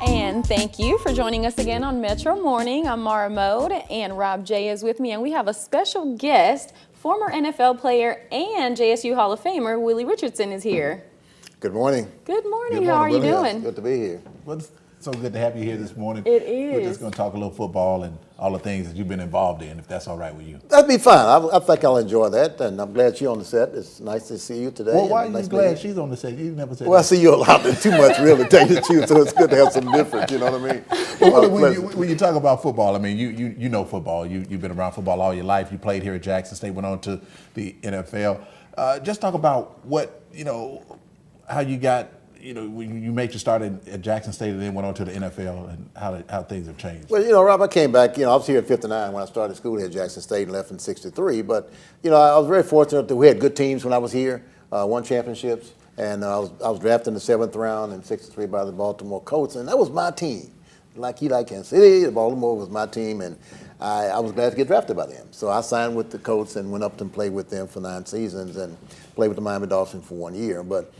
And thank you for joining us again on Metro Morning. I'm Maura Moed, and Rob J is with me, and we have a special guest. Former NFL player and JSU Hall of Famer Willie Richardson is here. Good morning. Good morning. How are you doing? Good to be here. Well, it's so good to have you here this morning. It is. We're just going to talk a little football and all the things that you've been involved in, if that's all right with you. That'd be fine. I think I'll enjoy that, and I'm glad you're on the set. It's nice to see you today. Well, why are nice you glad she's on the set? You never said Well, I that. see you a lot, too much really, to tell you the truth, so it's good to have some difference, you know what I mean? Well, when you talk about football, I mean, you know football. You've been around football all your life. You played here at Jackson State, went on to the NFL. Just talk about how you got, when you made your start at Jackson State and then went on to the NFL and how things have changed. Well, Rob, I came back, I was here at 59 when I started school here at Jackson State and left in 63. But, I was very fortunate that we had good teams when I was here, won championships. And I was drafted in the 7th round in 63 by the Baltimore Colts. And that was my team. Like Kansas City, Baltimore was my team. And I was glad to get drafted by them. So I signed with the Colts and went up and played with them for 9 seasons and played with the Miami Dolphins for 1 year. But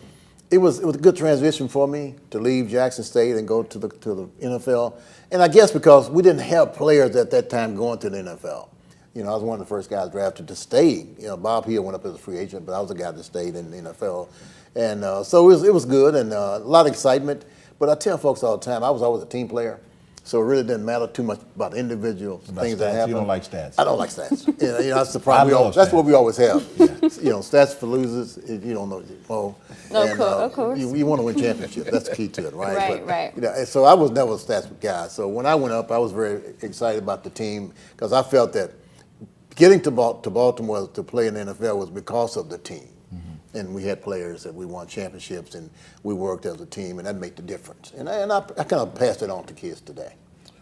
it was a good transition for me to leave Jackson State and go to the NFL. And I guess because we didn't have players at that time going to the NFL. I was one of the first guys drafted to stay. Bob Hill went up as a free agent, but I was the guy that stayed in the NFL. And so it was good and a lot of excitement. But I tell folks all the time, I was always a team player. So it really didn't matter too much about individual things that happen. You don't like stats. I don't like stats. That's the problem. That's what we always have. Yeah. Stats for losers. If you don't know, Of course. You want to win championships. That's the key to it, right? Right. So I was never a stats guy. So when I went up, I was very excited about the team because I felt that getting to Baltimore to play in the NFL was because of the team. And we had players that we won championships, and we worked as a team, and that made the difference. And I kind of passed it on to kids today.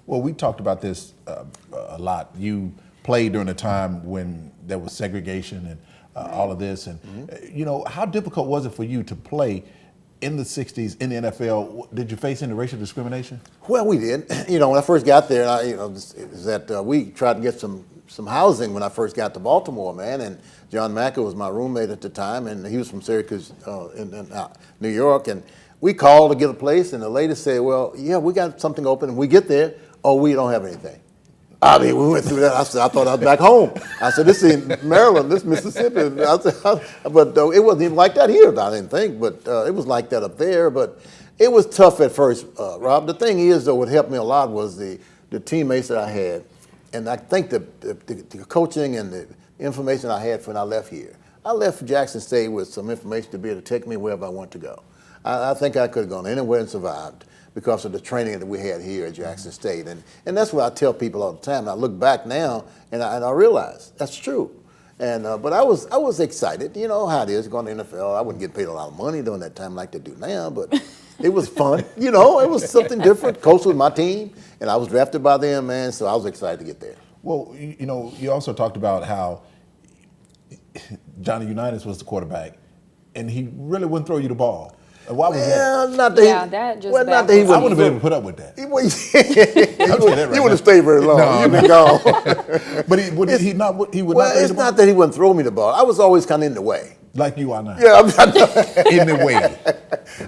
Well, we talked about this a lot. You played during a time when there was segregation and all of this. And, how difficult was it for you to play in the 60s in the NFL? Did you face any racial discrimination? Well, we did. When I first got there, we tried to get some housing when I first got to Baltimore, man. And John Macker was my roommate at the time, and he was from Syracuse in New York. And we called to get a place, and the lady said, well, yeah, we got something open. And we get there, we don't have anything. I mean, we went through that. I said, I thought I was back home. I said, this is Maryland, this is Mississippi. I said, but it wasn't even like that here, I didn't think. But it was like that up there. But it was tough at first, Rob. The thing is, though, what helped me a lot was the teammates that I had. And I think the coaching and the information I had when I left here. I left Jackson State with some information to be able to take me wherever I want to go. I think I could have gone anywhere and survived because of the training that we had here at Jackson State. And that's what I tell people all the time. I look back now and I realize that's true. And but I was excited. You know how it is going to the NFL. I wouldn't get paid a lot of money during that time like they do now, but it was fun. It was something different. Coach was my team, and I was drafted by them, man. So I was excited to get there. Well, you also talked about how Johnny Unitas was the quarterback, and he really wouldn't throw you the ball. Why was that? Not that he I wouldn't have been able to put up with that. He wouldn't have stayed very long. No, You'd been gone. But he would not. It's not that he wouldn't throw me the ball. I was always kind of in the way. Like you are now. Yeah, in the way.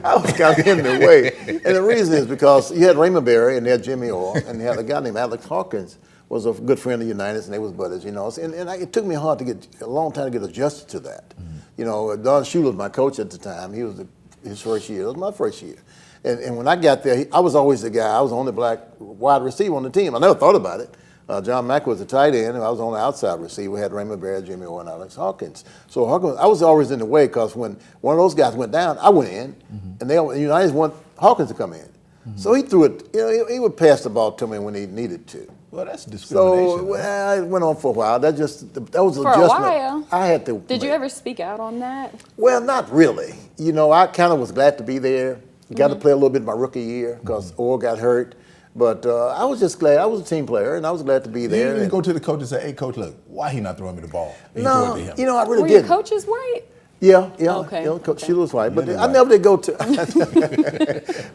I was kind of in the way, and the reason is because you had Raymond Berry and you had Jimmy Orr, and you had a guy named Alex Hawkins. Was a good friend of Unitas, and they was buddies, And it took me a long time to get adjusted to that. Mm-hmm. Don Shula was my coach at the time. He was his first year. It was my first year. And when I got there, I was always the guy. I was the only black wide receiver on the team. I never thought about it. John Mack was the tight end, and I was on the outside receiver. We had Raymond Berry, Jimmy Orr, and Alex Hawkins. So Hawkins, I was always in the way because when one of those guys went down, I went in, and Unitas want Hawkins to come in. Mm-hmm. So he threw it. He would pass the ball to me when he needed to. Well, that's discrimination. So it went on for a while. That was an adjustment. For a while. I had to. Did you ever speak out on that? Well, not really. I kind of was glad to be there. Got to play a little bit my rookie year because Orr got hurt. But I was just glad. I was a team player, and I was glad to be there. You didn't go to the coach and say, hey, coach, look, why he not throwing me the ball? And no, I really didn't. Were your coaches white? Yeah. Okay. Coach Sheila was white, but I never did go to.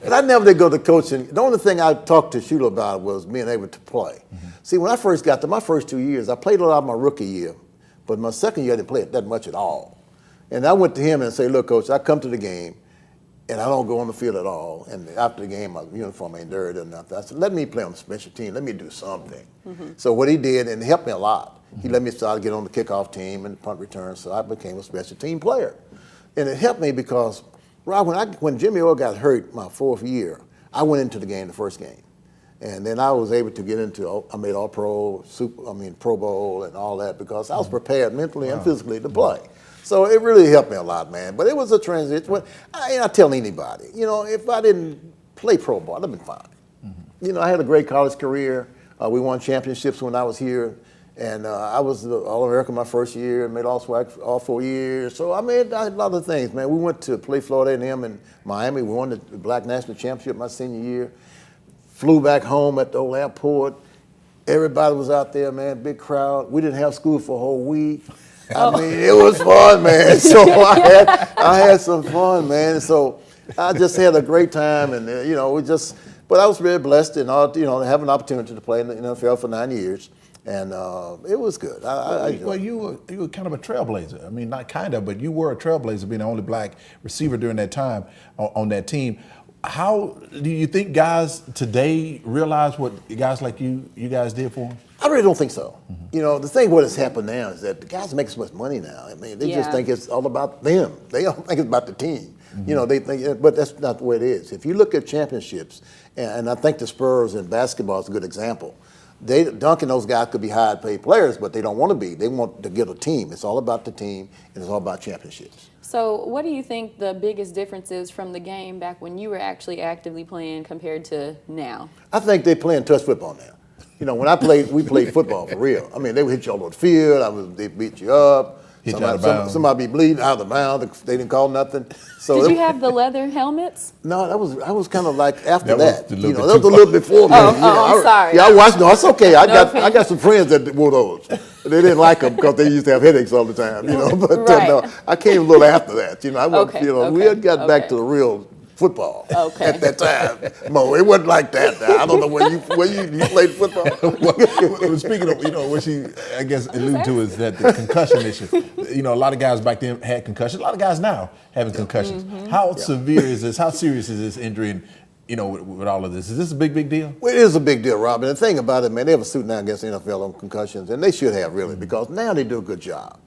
But I never did go to coaching. The only thing I talked to Sheila about was being able to play. Mm-hmm. See, when I first got to my first 2 years, I played a lot my rookie year, but my second year I didn't play it that much at all. And I went to him and said, look, coach, I come to the game, and I don't go on the field at all. And after the game, my uniform ain't dirty or nothing. I said, let me play on the special team. Let me do something. So what he did, and it helped me a lot, he let me start to get on the kickoff team and punt return, so I became a special team player. And it helped me because, Rob, when Jimmy Orr got hurt my 4th year, I went into the game, the first game. And then I was able to get into, I made All-Pro, Pro Bowl and all that because I was prepared mentally and physically to play. So it really helped me a lot, man. But it was a transition. I tell anybody, if I didn't play pro ball, I'd have been fine. I had a great college career. We won championships when I was here. And I was All-American my first year, made All-SWAC all 4 years. So I made a lot of things, man. We went to play Florida A&M in Miami. We won the Black National Championship my senior year. Flew back home at the old airport. Everybody was out there, man, big crowd. We didn't have school for a whole week. I mean, it was fun, man. So I had some fun, man. So I just had a great time, and but I was very blessed and have an opportunity to play in the NFL for 9 years. And it was good. Well, you were kind of a trailblazer. I mean, not kind of, but you were a trailblazer, being the only black receiver during that time on that team. How do you think guys today realize what guys like you guys did for them? I really don't think so. The thing what has happened now is that the guys make so much money now. I mean, they just think it's all about them. They don't think it's about the team. They think, but that's not the way it is. If you look at championships, and I think the Spurs in basketball is a good example. Dunk and those guys could be hired paid players, but they don't want to be. They want to get a team. It's all about the team, and it's all about championships. So what do you think the biggest difference is from the game back when you were actually actively playing compared to now? I think they're playing touch football now. When I played, we played football for real. I mean, they would hit you all over the field. They beat you up. Somebody be bleeding out of the bounds. They didn't call nothing. So did you have the leather helmets? No, I was kind of like after that. That was a little before me. I'm sorry. Yeah, I watched. No, it's okay. I got some friends that wore those. They didn't like them because they used to have headaches all the time. But no, I came a little after that. We had got back to the real football at that time. Mo, it wasn't like that. I don't know where you played football. Well, speaking of, what she I guess alluded to is that the concussion issue. A lot of guys back then had concussions. A lot of guys now having concussions. How severe is this? How serious is this injury? And with all of this, is this a big deal? Well, it is a big deal, Rob. And the thing about it, man, they have a suit now against the NFL on concussions, and they should have really because now they do a good job.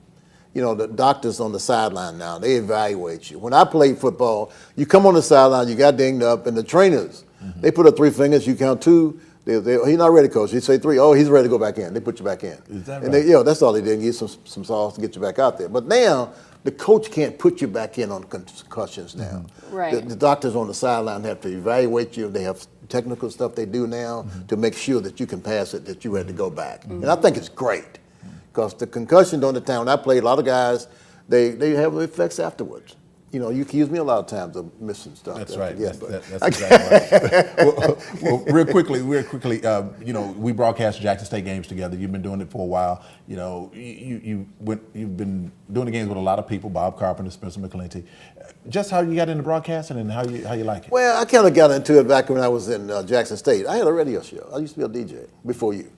The doctors on the sideline now, they evaluate you. When I played football, you come on the sideline, you got dinged up, and the trainers, they put up 3 fingers, you count 2. He's not ready, coach. You say 3. Oh, he's ready to go back in. They put you back in. Is that right? And that's all they did, give some sauce to get you back out there. But now, the coach can't put you back in on concussions now. Right. The doctors on the sideline have to evaluate you. They have technical stuff they do now to make sure that you can pass it, that you're ready to go back. And I think it's great. Because the concussion during the time when I played, a lot of guys, they have effects afterwards. You accuse me a lot of times of missing stuff. That's right. That's exactly right. well, real quickly, we broadcast Jackson State games together. You've been doing it for a while. You've been doing the games with a lot of people, Bob Carpenter, Spencer McClinty. Just how you got into broadcasting and how you like it? Well, I kind of got into it back when I was in Jackson State. I had a radio show. I used to be a DJ before you.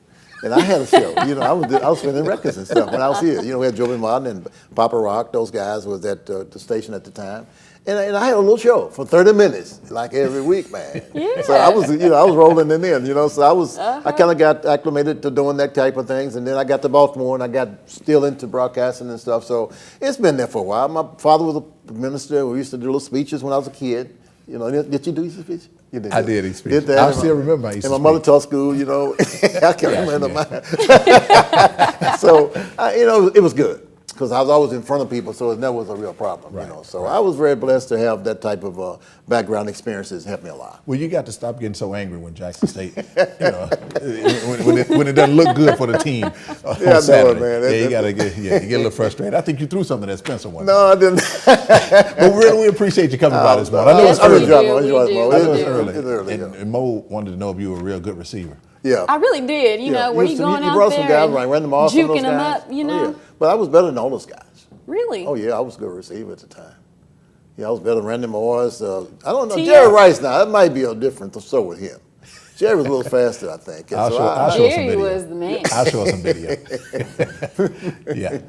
And I had a show, I was spinning records and stuff when I was here. We had Joey Martin and Papa Rock, those guys was at the station at the time. And I had a little show for 30 minutes, like every week, man. So I was, I was rolling it in, so I kind of got acclimated to doing that type of things. And then I got to Baltimore and I got still into broadcasting and stuff. So it's been there for a while. My father was a minister. We used to do little speeches when I was a kid. Did you do your speech? I did his speech. I still remember my speech. And my mother taught school, I can't remember mine. So, it was good because I was always in front of people, so it never was a real problem, So I was very blessed to have that type of background experiences help me a lot. Well, you got to stop getting so angry when Jackson State, when it doesn't look good for the team on Saturday. Man. You got to get a little frustrated. I think you threw something at Spencer one time. No, I didn't. But we appreciate you coming by this morning. I know it's early. It's early. And Mo wanted to know if you were a real good receiver. Yeah. I really did. Were you going out brought there some guys, ran them off, juking them up, But I was better than all those guys. Really? Oh, yeah, I was a good receiver at the time. Yeah, I was better than Randy Moss. I don't know. Jerry Rice now, that might be a different so with him. Jerry was a little faster, I think. Jerry was the man. I'll show some video. Yeah.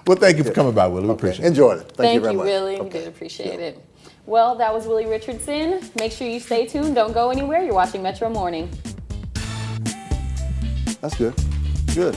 Well, thank you for coming by, Willie. We appreciate it. Enjoyed it. Thank you Thank very you, much. Willie. We did appreciate it. Well, that was Willie Richardson. Make sure you stay tuned. Don't go anywhere. You're watching Metro Morning. That's good. Good.